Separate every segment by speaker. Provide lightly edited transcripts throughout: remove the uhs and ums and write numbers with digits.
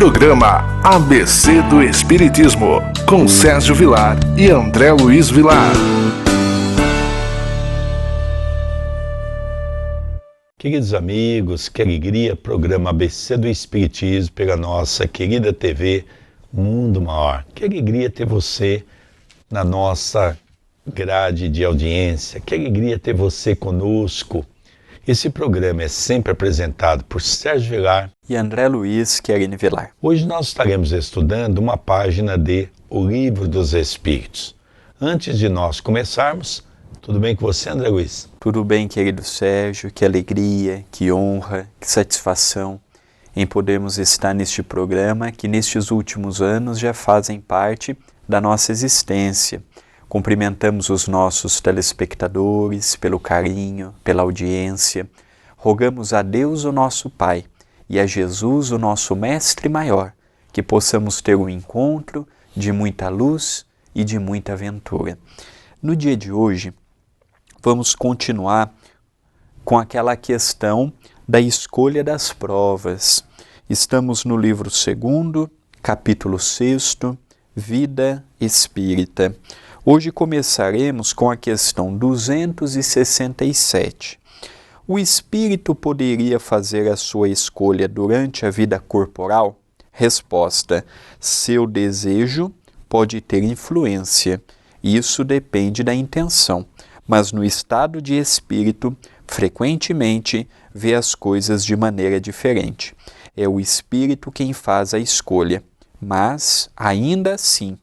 Speaker 1: Programa ABC do Espiritismo, com Sérgio Vilar e André Luiz Vilar.
Speaker 2: Queridos amigos, que alegria, programa ABC do Espiritismo pela nossa querida TV Mundo Maior. Que alegria ter você na nossa grade de audiência, que alegria ter você conosco. Esse programa é sempre apresentado por Sérgio Vilar
Speaker 3: e André Luiz Querine Vilar.
Speaker 2: Hoje nós estaremos estudando uma página de O Livro dos Espíritos. Antes de nós começarmos, tudo bem com você, André Luiz?
Speaker 3: Tudo bem, querido Sérgio, que alegria, que honra, que satisfação em podermos estar neste programa que nestes últimos anos já fazem parte da nossa existência. Cumprimentamos os nossos telespectadores pelo carinho, pela audiência. Rogamos a Deus, o nosso Pai, e a Jesus, o nosso Mestre Maior, que possamos ter um encontro de muita luz e de muita aventura. No dia de hoje, vamos continuar com aquela questão da escolha das provas. Estamos no livro 2º, capítulo 6º, Vida Espírita. Hoje começaremos com a questão 267. O espírito poderia fazer a sua escolha durante a vida corporal? Resposta: seu desejo pode ter influência. Isso depende da intenção, mas no estado de espírito, frequentemente vê as coisas de maneira diferente. É o espírito quem faz a escolha, mas, ainda assim,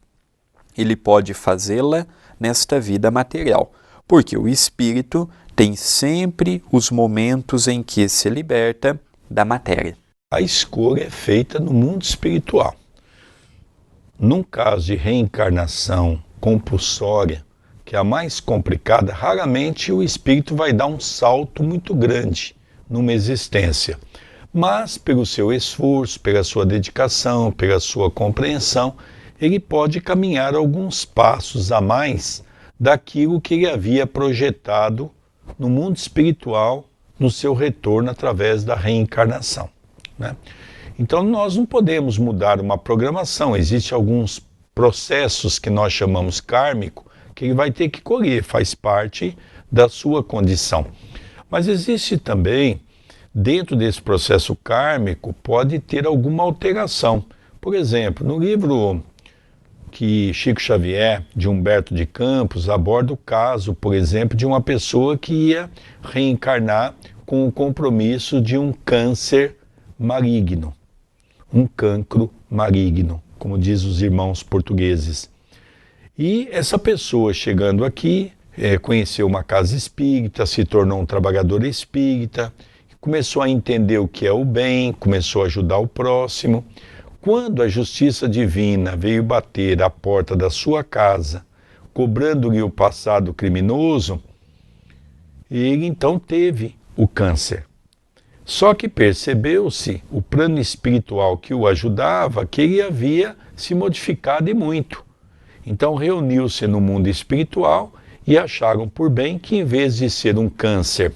Speaker 3: ele pode fazê-la nesta vida material, porque o espírito tem sempre os momentos em que se liberta da matéria.
Speaker 2: A escolha é feita no mundo espiritual. Num caso de reencarnação compulsória, que é a mais complicada, raramente o espírito vai dar um salto muito grande numa existência. Mas, pelo seu esforço, pela sua dedicação, pela sua compreensão, ele pode caminhar alguns passos a mais daquilo que ele havia projetado no mundo espiritual, no seu retorno através da reencarnação, né? Então nós não podemos mudar uma programação, existem alguns processos que nós chamamos kármico, que ele vai ter que colher, faz parte da sua condição. Mas existe também, dentro desse processo kármico, pode ter alguma alteração. Por exemplo, no livro que Chico Xavier, de Humberto de Campos, aborda o caso, por exemplo, de uma pessoa que ia reencarnar com o compromisso de um câncer maligno, um cancro maligno, como diz os irmãos portugueses. E essa pessoa chegando aqui, conheceu uma casa espírita, se tornou um trabalhador espírita, começou a entender o que é o bem, começou a ajudar o próximo. Quando a justiça divina veio bater à porta da sua casa, cobrando-lhe o passado criminoso, ele então teve o câncer. Só que percebeu-se, o plano espiritual que o ajudava, que ele havia se modificado e muito. Então reuniu-se no mundo espiritual e acharam por bem que, em vez de ser um câncer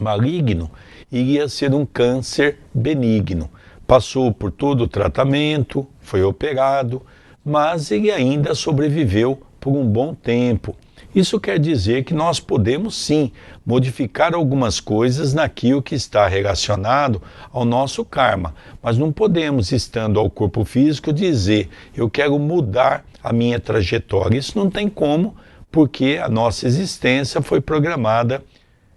Speaker 2: maligno, iria ser um câncer benigno. Passou por todo o tratamento, foi operado, mas ele ainda sobreviveu por um bom tempo. Isso quer dizer que nós podemos sim modificar algumas coisas naquilo que está relacionado ao nosso karma, mas não podemos, estando ao corpo físico, dizer eu quero mudar a minha trajetória. Isso não tem como, porque a nossa existência foi programada,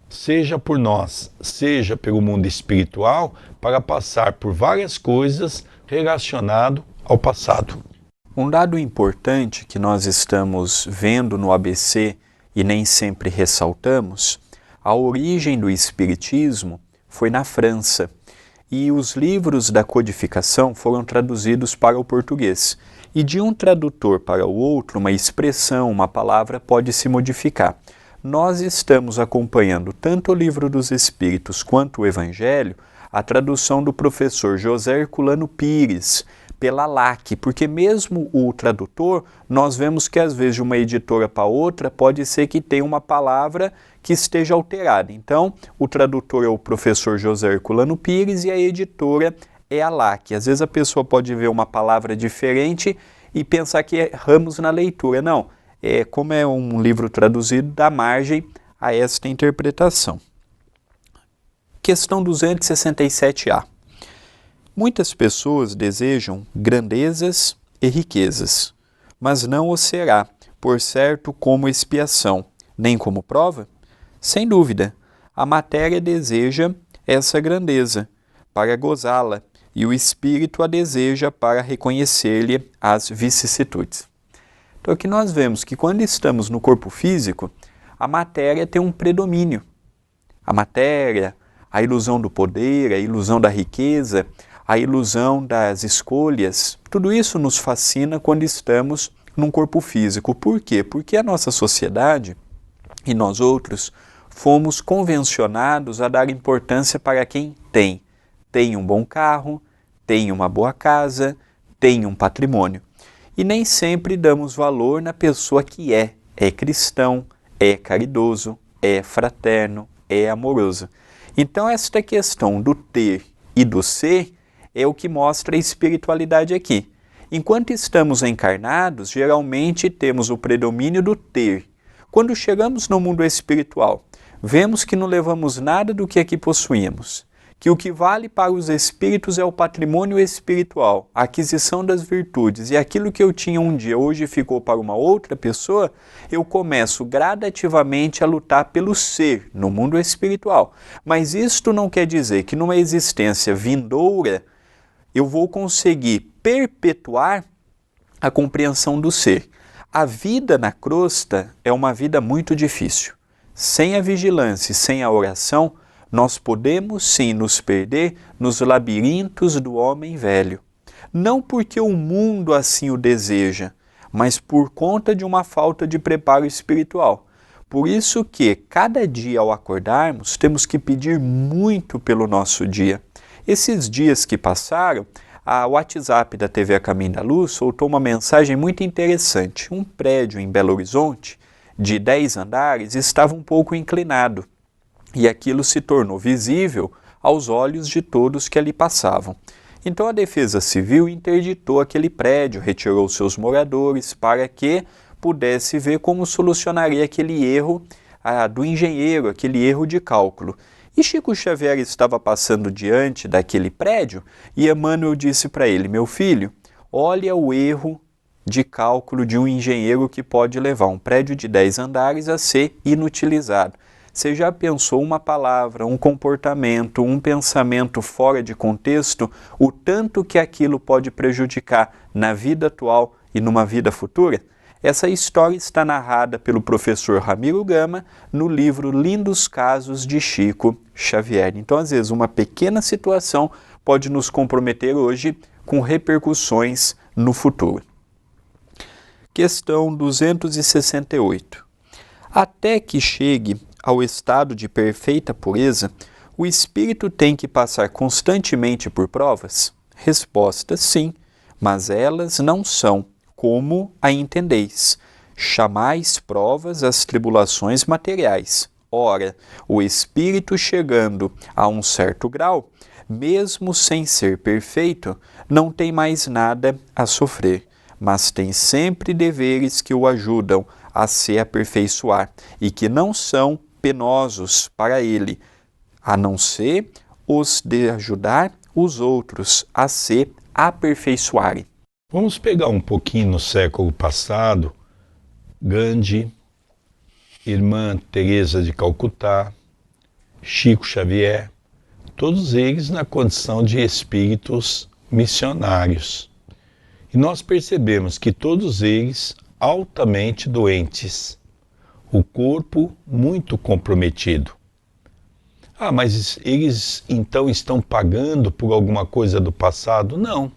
Speaker 2: seja por nós, seja pelo mundo espiritual, para passar por várias coisas relacionadas ao passado.
Speaker 3: Um dado importante que nós estamos vendo no ABC e nem sempre ressaltamos, a origem do Espiritismo foi na França e os livros da codificação foram traduzidos para o português. E de um tradutor para o outro, uma expressão, uma palavra pode se modificar. Nós estamos acompanhando tanto o Livro dos Espíritos quanto o Evangelho, a tradução do professor José Herculano Pires, pela LAC, porque mesmo o tradutor, nós vemos que às vezes de uma editora para outra pode ser que tenha uma palavra que esteja alterada. Então, o tradutor é o professor José Herculano Pires e a editora é Alá, que às vezes a pessoa pode ver uma palavra diferente e pensar que erramos na leitura. Não, como é um livro traduzido, dá margem a esta interpretação. Questão 267A. Muitas pessoas desejam grandezas e riquezas, mas não o será, por certo, como expiação, nem como prova? Sem dúvida, a matéria deseja essa grandeza para gozá-la, e o espírito a deseja para reconhecer-lhe as vicissitudes. Então aqui nós vemos que quando estamos no corpo físico, a matéria tem um predomínio. A matéria, a ilusão do poder, a ilusão da riqueza, a ilusão das escolhas, tudo isso nos fascina quando estamos num corpo físico. Por quê? Porque a nossa sociedade e nós outros fomos convencionados a dar importância para quem tem. Tem um bom carro, tem uma boa casa, tem um patrimônio. E nem sempre damos valor na pessoa que é cristão, é caridoso, é fraterno, é amoroso. Então esta questão do ter e do ser é o que mostra a espiritualidade aqui. Enquanto estamos encarnados, geralmente temos o predomínio do ter. Quando chegamos no mundo espiritual, vemos que não levamos nada do que aqui possuímos, que o que vale para os espíritos é o patrimônio espiritual, a aquisição das virtudes, e aquilo que eu tinha um dia hoje ficou para uma outra pessoa, eu começo gradativamente a lutar pelo ser no mundo espiritual. Mas isto não quer dizer que numa existência vindoura eu vou conseguir perpetuar a compreensão do ser. A vida na crosta é uma vida muito difícil. Sem a vigilância e sem a oração, nós podemos sim nos perder nos labirintos do homem velho. Não porque o mundo assim o deseja, mas por conta de uma falta de preparo espiritual. Por isso que, cada dia ao acordarmos, temos que pedir muito pelo nosso dia. Esses dias que passaram, a WhatsApp da TV A Caminho da Luz soltou uma mensagem muito interessante. Um prédio em Belo Horizonte, de 10 andares, estava um pouco inclinado. E aquilo se tornou visível aos olhos de todos que ali passavam. Então a Defesa Civil interditou aquele prédio, retirou seus moradores para que pudesse ver como solucionaria aquele erro do engenheiro, aquele erro de cálculo. E Chico Xavier estava passando diante daquele prédio e Emmanuel disse para ele: meu filho, olha o erro de cálculo de um engenheiro que pode levar um prédio de 10 andares a ser inutilizado. Você já pensou uma palavra, um comportamento, um pensamento fora de contexto, o tanto que aquilo pode prejudicar na vida atual e numa vida futura? Essa história está narrada pelo professor Ramiro Gama no livro Lindos Casos de Chico Xavier. Então, às vezes, uma pequena situação pode nos comprometer hoje com repercussões no futuro. Questão 268. Até que chegue ao estado de perfeita pureza, o espírito tem que passar constantemente por provas? Resposta: sim, mas elas não são como a entendeis. Chamais provas as tribulações materiais. Ora, o espírito chegando a um certo grau, mesmo sem ser perfeito, não tem mais nada a sofrer, mas tem sempre deveres que o ajudam a se aperfeiçoar e que não são penosos para ele, a não ser os de ajudar os outros a se aperfeiçoarem.
Speaker 2: Vamos pegar um pouquinho no século passado, Gandhi, Irmã Teresa de Calcutá, Chico Xavier, todos eles na condição de espíritos missionários. E nós percebemos que todos eles altamente doentes, o corpo muito comprometido. Ah, mas eles então estão pagando por alguma coisa do passado? Não.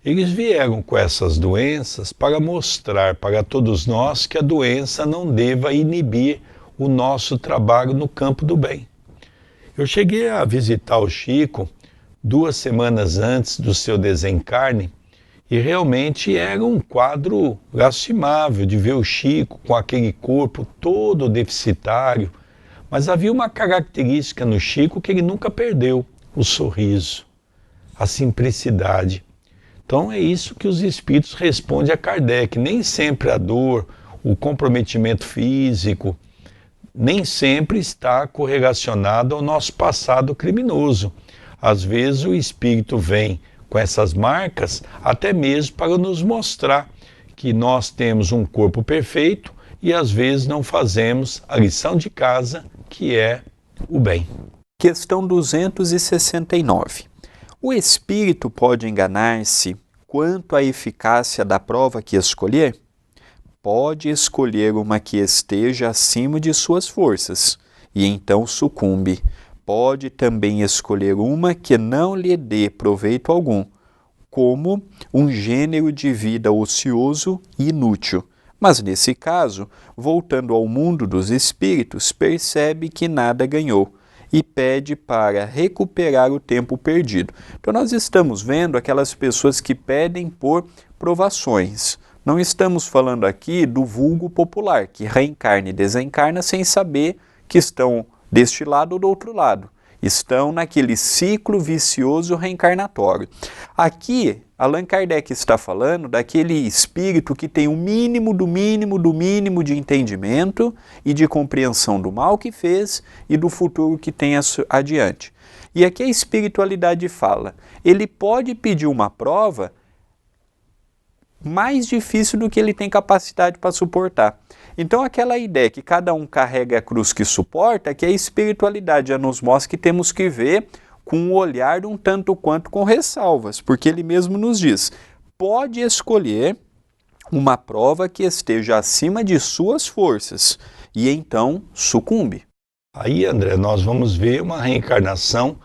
Speaker 2: Eles vieram com essas doenças para mostrar para todos nós que a doença não deva inibir o nosso trabalho no campo do bem. Eu cheguei a visitar o Chico 2 semanas antes do seu desencarne e realmente era um quadro lastimável de ver o Chico com aquele corpo todo deficitário, mas havia uma característica no Chico que ele nunca perdeu: o sorriso. a simplicidade. Então é isso que os espíritos respondem a Kardec. Nem sempre a dor, o comprometimento físico, nem sempre está correlacionado ao nosso passado criminoso. Às vezes o espírito vem com essas marcas até mesmo para nos mostrar que nós temos um corpo perfeito e às vezes não fazemos a lição de casa, que é o bem.
Speaker 3: Questão 269. O espírito pode enganar-se quanto à eficácia da prova que escolher? Pode escolher uma que esteja acima de suas forças, e então sucumbe. Pode também escolher uma que não lhe dê proveito algum, como um gênero de vida ocioso e inútil. Mas nesse caso, voltando ao mundo dos espíritos, percebe que nada ganhou e pede para recuperar o tempo perdido. Então nós estamos vendo aquelas pessoas que pedem por provações. Não estamos falando aqui do vulgo popular, que reencarna e desencarna sem saber que estão deste lado ou do outro lado. Estão naquele ciclo vicioso reencarnatório. Aqui, Allan Kardec está falando daquele espírito que tem o mínimo do mínimo do mínimo de entendimento e de compreensão do mal que fez e do futuro que tem adiante. E aqui a espiritualidade fala, ele pode pedir uma prova mais difícil do que ele tem capacidade para suportar. Então aquela ideia que cada um carrega a cruz que suporta, que a espiritualidade já nos mostra que temos que ver com um olhar um tanto quanto com ressalvas, porque ele mesmo nos diz, pode escolher uma prova que esteja acima de suas forças e então sucumbe.
Speaker 2: Aí, André, nós vamos ver uma reencarnação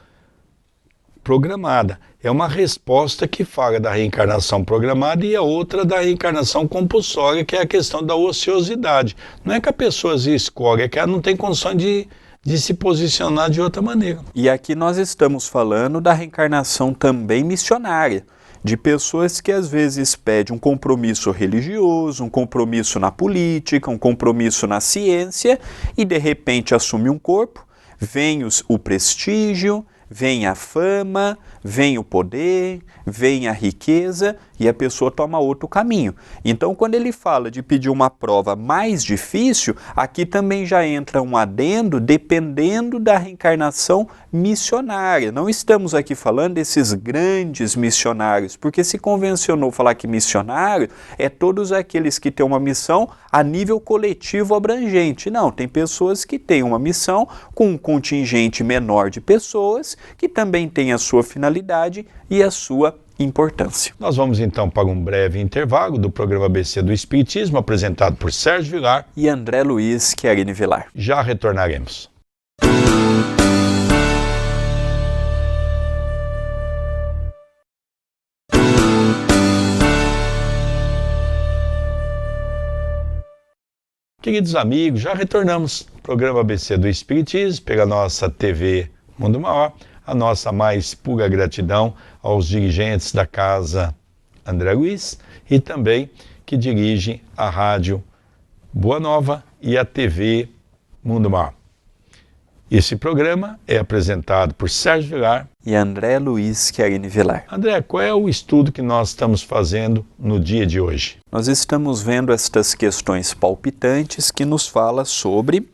Speaker 2: programada. É uma resposta que fala da reencarnação programada e a outra da reencarnação compulsória, que é a questão da ociosidade. Não é que a pessoa se escolhe, é que ela não tem condição de se posicionar de outra maneira.
Speaker 3: E aqui nós estamos falando da reencarnação também missionária, de pessoas que às vezes pedem um compromisso religioso, um compromisso na política, um compromisso na ciência e de repente assume um corpo, vem o prestígio, vem a fama, vem o poder, vem a riqueza e a pessoa toma outro caminho. Então, quando ele fala de pedir uma prova mais difícil, aqui também já entra um adendo dependendo da reencarnação missionária. Não estamos aqui falando desses grandes missionários, porque se convencionou falar que missionário é todos aqueles que têm uma missão a nível coletivo abrangente. Não, tem pessoas que têm uma missão com um contingente menor de pessoas que também tem a sua finalidade e a sua importância.
Speaker 2: Nós vamos então para um breve intervalo do programa ABC do Espiritismo, apresentado por Sérgio Vilar
Speaker 3: e André Luiz Chiarini Vilar.
Speaker 2: Já retornaremos. Queridos amigos, já retornamos. Programa ABC do Espiritismo, pela nossa TV Mundo Maior. A nossa mais pura gratidão aos dirigentes da Casa André Luiz e também que dirigem a Rádio Boa Nova e a TV Mundo Maior. Esse programa é apresentado por Sérgio Vilar
Speaker 3: e André Luiz Chiarini Vilar.
Speaker 2: André, qual é o estudo que nós estamos fazendo no dia de hoje?
Speaker 3: Nós estamos vendo estas questões palpitantes que nos fala sobre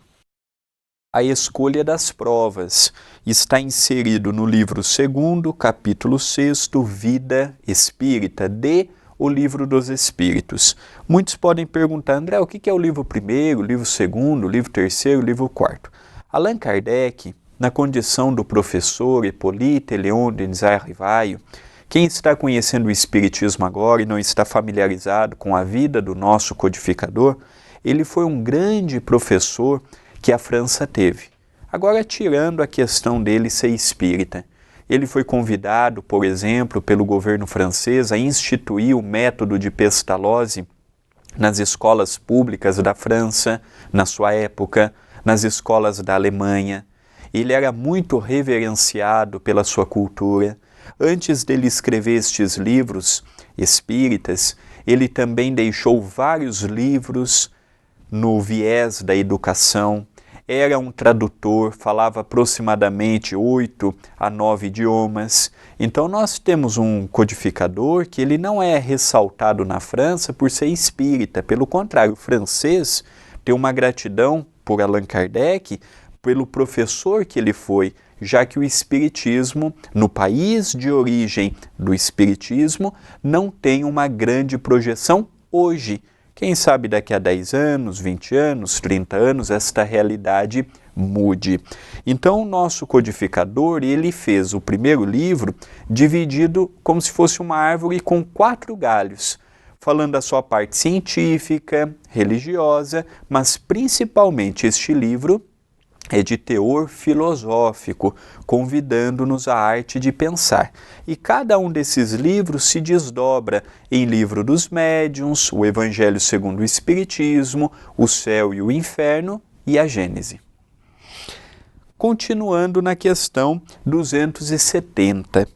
Speaker 3: a escolha das provas. Está inserido no livro 2º, capítulo 6, Vida Espírita, de O Livro dos Espíritos. Muitos podem perguntar, André, o que é o livro 1º, o livro 2º, o livro 3º, o livro 4º? Allan Kardec, na condição do professor Hippolyte Léon Denis Arrivaio, quem está conhecendo o Espiritismo agora e não está familiarizado com a vida do nosso codificador, ele foi um grande professor que a França teve. Agora, tirando a questão dele ser espírita, ele foi convidado, por exemplo, pelo governo francês a instituir o método de Pestalozzi nas escolas públicas da França, na sua época, nas escolas da Alemanha. Ele era muito reverenciado pela sua cultura. Antes dele escrever estes livros espíritas, ele também deixou vários livros no viés da educação. era um tradutor, falava aproximadamente 8 a 9 idiomas. Então nós temos um codificador que ele não é ressaltado na França por ser espírita. Pelo contrário, o francês tem uma gratidão por Allan Kardec, pelo professor que ele foi, já que o espiritismo, no país de origem do espiritismo, não tem uma grande projeção hoje. Quem sabe daqui a 10 anos, 20 anos, 30 anos, esta realidade mude. Então, o nosso codificador, ele fez o primeiro livro dividido como se fosse uma árvore com 4 galhos, falando da sua parte científica, religiosa, mas principalmente este livro é de teor filosófico, convidando-nos à arte de pensar. E cada um desses livros se desdobra em Livro dos Médiuns, o Evangelho segundo o Espiritismo, o Céu e o Inferno e a Gênese. Continuando na questão 270.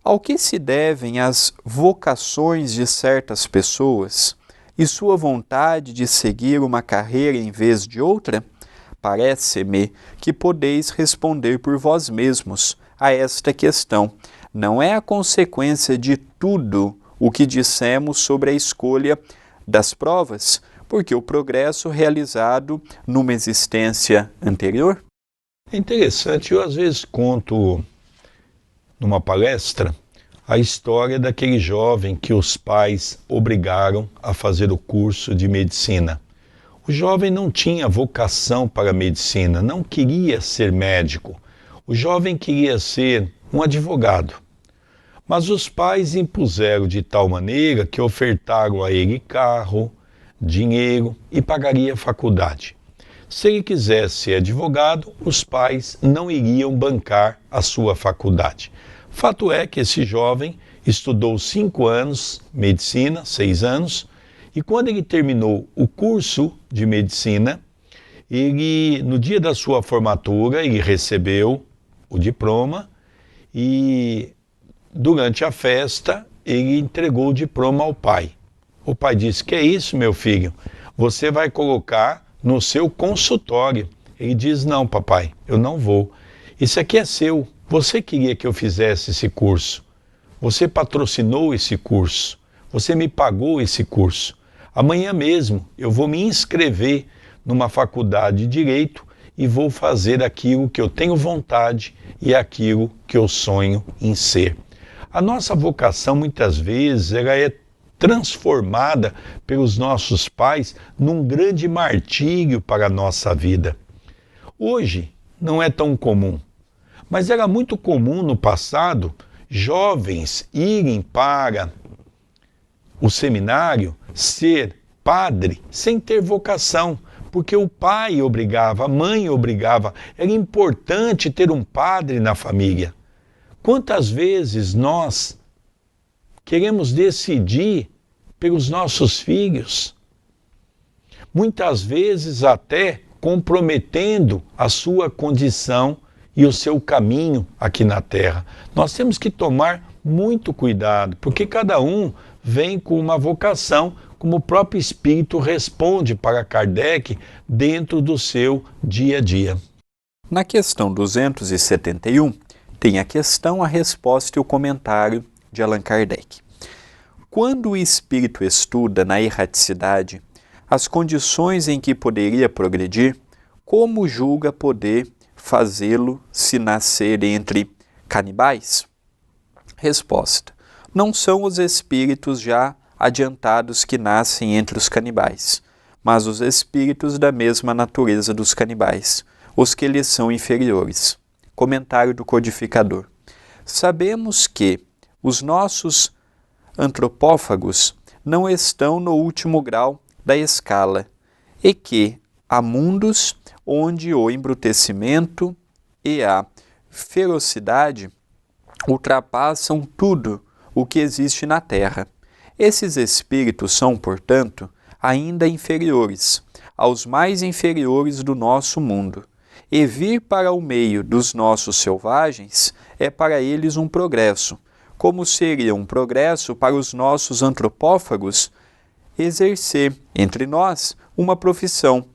Speaker 3: Ao que se devem as vocações de certas pessoas e sua vontade de seguir uma carreira em vez de outra? Parece-me que podeis responder por vós mesmos a esta questão. Não é a consequência de tudo o que dissemos sobre a escolha das provas, porque o progresso realizado numa existência anterior?
Speaker 2: É interessante, eu às vezes conto numa palestra a história daquele jovem que os pais obrigaram a fazer o curso de medicina. O jovem não tinha vocação para a medicina, não queria ser médico. O jovem queria ser um advogado. Mas os pais impuseram de tal maneira que ofertaram a ele carro, dinheiro e pagaria a faculdade. Se ele quisesse ser advogado, os pais não iriam bancar a sua faculdade. Fato é que esse jovem estudou 5 anos, medicina, 6 anos, e quando ele terminou o curso de medicina, no dia da sua formatura, ele recebeu o diploma e durante a festa ele entregou o diploma ao pai. O pai disse: "Que é isso, meu filho? Você vai colocar no seu consultório." Ele diz: "Não, papai, eu não vou. Isso aqui é seu. Você queria que eu fizesse esse curso. Você patrocinou esse curso. Você me pagou esse curso. Amanhã mesmo eu vou me inscrever numa faculdade de Direito e vou fazer aquilo que eu tenho vontade e aquilo que eu sonho em ser." A nossa vocação, muitas vezes, ela é transformada pelos nossos pais num grande martírio para a nossa vida. Hoje não é tão comum, mas era muito comum no passado jovens irem para o seminário ser padre sem ter vocação, porque o pai obrigava, a mãe obrigava. Era importante ter um padre na família. Quantas vezes nós queremos decidir pelos nossos filhos? Muitas vezes até comprometendo a sua condição e o seu caminho aqui na Terra. Nós temos que tomar muito cuidado, porque cada um vem com uma vocação, como o próprio Espírito responde para Kardec dentro do seu dia a dia.
Speaker 3: Na questão 271, tem a questão, a resposta e o comentário de Allan Kardec. Quando o espírito estuda na erraticidade as condições em que poderia progredir, como julga poder fazê-lo se nascer entre canibais? Resposta: não são os espíritos já adiantados que nascem entre os canibais, mas os espíritos da mesma natureza dos canibais, os que lhes são inferiores. Comentário do codificador. Sabemos que os nossos antropófagos não estão no último grau da escala e que há mundos onde o embrutecimento e a ferocidade ultrapassam tudo o que existe na Terra. Esses espíritos são, portanto, ainda inferiores aos mais inferiores do nosso mundo, e vir para o meio dos nossos selvagens é para eles um progresso, como seria um progresso para os nossos antropófagos exercer entre nós uma profissão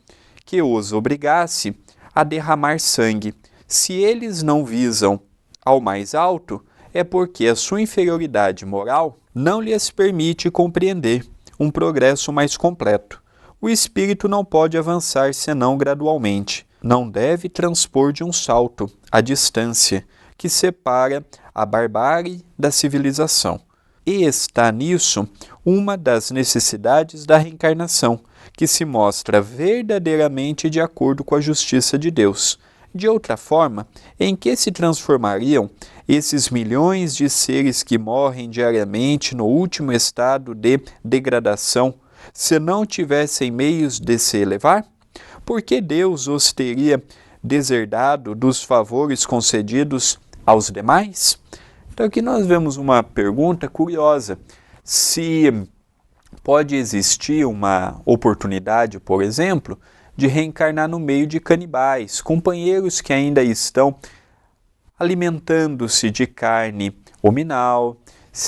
Speaker 3: que os obrigasse a derramar sangue. Se eles não visam ao mais alto, é porque a sua inferioridade moral não lhes permite compreender um progresso mais completo. O espírito não pode avançar senão gradualmente. Não deve transpor de um salto a distância que separa a barbárie da civilização. E está nisso uma das necessidades da reencarnação, que se mostra verdadeiramente de acordo com a justiça de Deus. De outra forma, em que se transformariam esses milhões de seres que morrem diariamente no último estado de degradação, se não tivessem meios de se elevar? Por que Deus os teria deserdado dos favores concedidos aos demais? Então aqui nós vemos uma pergunta curiosa. Se pode existir uma oportunidade, por exemplo, de reencarnar no meio de canibais, companheiros que ainda estão alimentando-se de carne hominal,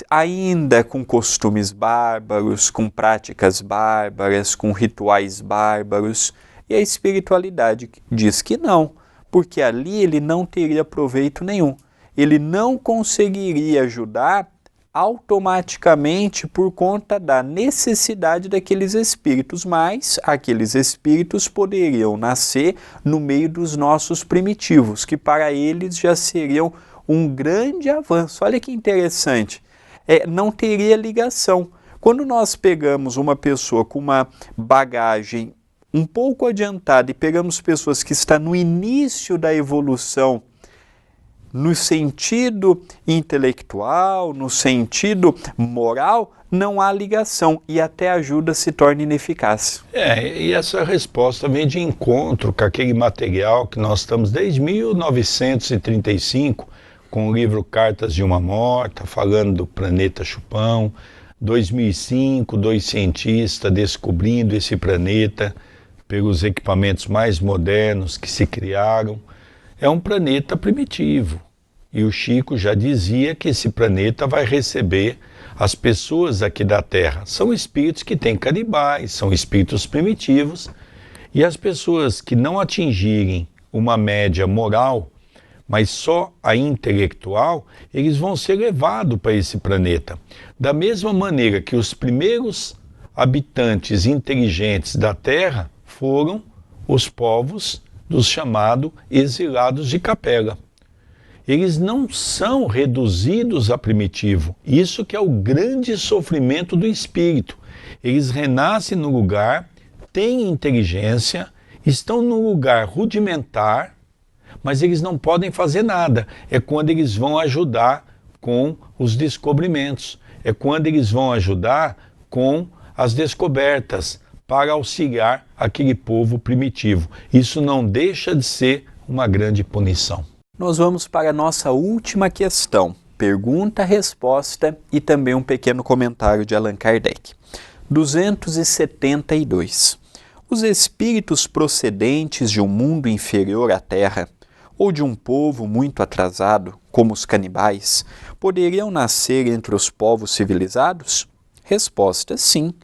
Speaker 3: ainda com costumes bárbaros, com práticas bárbaras, com rituais bárbaros. E a espiritualidade diz que não, porque ali ele não teria proveito nenhum. Ele não conseguiria ajudar automaticamente por conta da necessidade daqueles espíritos, mas aqueles espíritos poderiam nascer no meio dos nossos primitivos, que para eles já seriam um grande avanço. Olha que interessante, não teria ligação. Quando nós pegamos uma pessoa com uma bagagem um pouco adiantada e pegamos pessoas que estão no início da evolução, no sentido intelectual, no sentido moral, não há ligação e até a ajuda se torna ineficaz.
Speaker 2: E essa resposta vem de encontro com aquele material que nós estamos desde 1935, com o livro Cartas de uma Morta, falando do planeta Chupão, 2005, 2 cientistas descobrindo esse planeta pelos equipamentos mais modernos que se criaram. É um planeta primitivo. E o Chico já dizia que esse planeta vai receber as pessoas aqui da Terra. São espíritos que têm canibais, são espíritos primitivos. E as pessoas que não atingirem uma média moral, mas só a intelectual, eles vão ser levados para esse planeta. Da mesma maneira que os primeiros habitantes inteligentes da Terra foram os povos dos chamados exilados de Capela. Eles não são reduzidos a primitivo. Isso que é o grande sofrimento do espírito. Eles renascem no lugar, têm inteligência, estão num lugar rudimentar, mas eles não podem fazer nada. É quando eles vão ajudar com os descobrimentos. É quando eles vão ajudar com as descobertas, para auxiliar aquele povo primitivo. Isso não deixa de ser uma grande punição.
Speaker 3: Nós vamos para a nossa última questão, pergunta-resposta e também um pequeno comentário de Allan Kardec. 272. Os espíritos procedentes de um mundo inferior à Terra, ou de um povo muito atrasado, como os canibais, poderiam nascer entre os povos civilizados? Resposta: sim.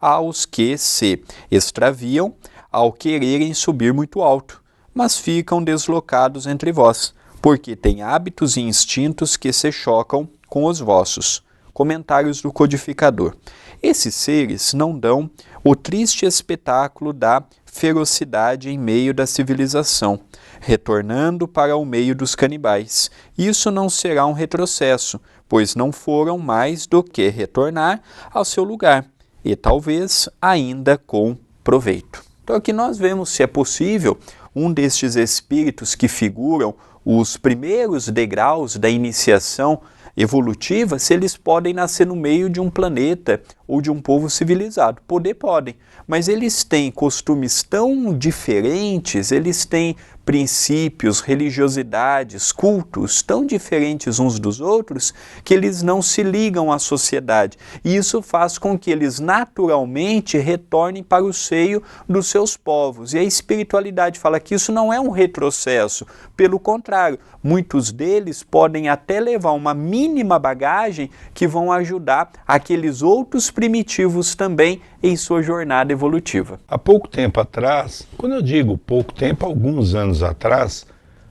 Speaker 3: Aos que se extraviam ao quererem subir muito alto, mas ficam deslocados entre vós, porque têm hábitos e instintos que se chocam com os vossos. Comentários do codificador. Esses seres não dão o triste espetáculo da ferocidade em meio da civilização, retornando para o meio dos canibais. Isso não será um retrocesso, pois não foram mais do que retornar ao seu lugar, e talvez ainda com proveito. Então aqui nós vemos se é possível um destes espíritos que figuram os primeiros degraus da iniciação evolutiva, se eles podem nascer no meio de um planeta ou de um povo civilizado. Podem, mas eles têm costumes tão diferentes, eles têm princípios, religiosidades, cultos tão diferentes uns dos outros, que eles não se ligam à sociedade. E isso faz com que eles naturalmente retornem para o seio dos seus povos. E a espiritualidade fala que isso não é um retrocesso. Pelo contrário, muitos deles podem até levar uma mínima bagagem que vão ajudar aqueles outros primitivos também em sua jornada evolutiva.
Speaker 2: Há pouco tempo atrás, quando eu digo pouco tempo, alguns anos anos atrás,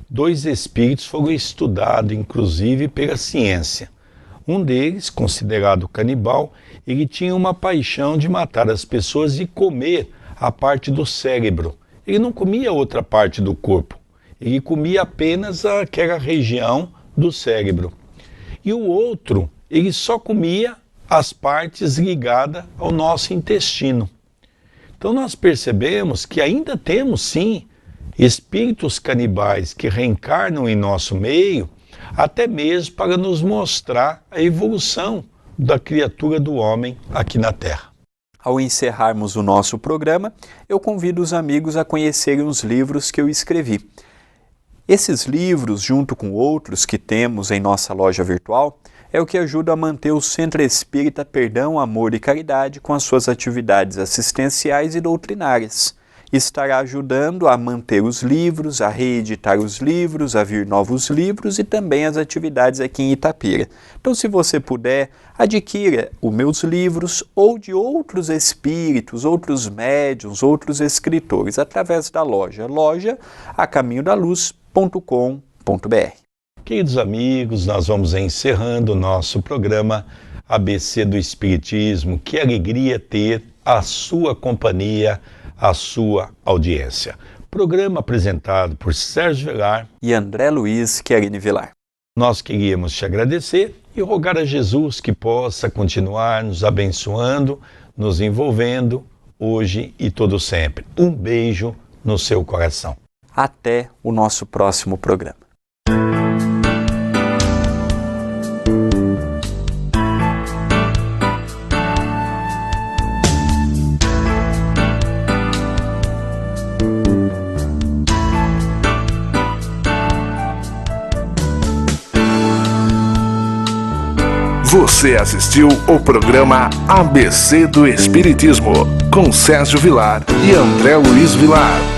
Speaker 2: 2 espíritos foram estudados, inclusive, pela ciência. Um deles, considerado canibal, ele tinha uma paixão de matar as pessoas e comer a parte do cérebro. Ele não comia outra parte do corpo, ele comia apenas aquela região do cérebro. E o outro, ele só comia as partes ligadas ao nosso intestino. Então nós percebemos que ainda temos sim espíritos canibais que reencarnam em nosso meio, até mesmo para nos mostrar a evolução da criatura do homem aqui na Terra.
Speaker 3: Ao encerrarmos o nosso programa, eu convido os amigos a conhecerem os livros que eu escrevi. Esses livros, junto com outros que temos em nossa loja virtual, é o que ajuda a manter o Centro Espírita Perdão, Amor e Caridade com as suas atividades assistenciais e doutrinárias. Estará ajudando a manter os livros, a reeditar os livros, a vir novos livros e também as atividades aqui em Itapira. Então, se você puder, adquira os meus livros ou de outros espíritos, outros médiuns, outros escritores, através da loja acaminhodaluz.com.br.
Speaker 2: Queridos amigos, nós vamos encerrando o nosso programa ABC do Espiritismo. Que alegria ter a sua companhia, a sua audiência. Programa apresentado por Sérgio Vilar
Speaker 3: e André Luiz Querini Vilar.
Speaker 2: Nós queríamos te agradecer e rogar a Jesus que possa continuar nos abençoando, nos envolvendo, hoje e todo sempre. Um beijo no seu coração.
Speaker 3: Até o nosso próximo programa.
Speaker 1: Você assistiu o programa ABC do Espiritismo, com Sérgio Vilar e André Luiz Vilar.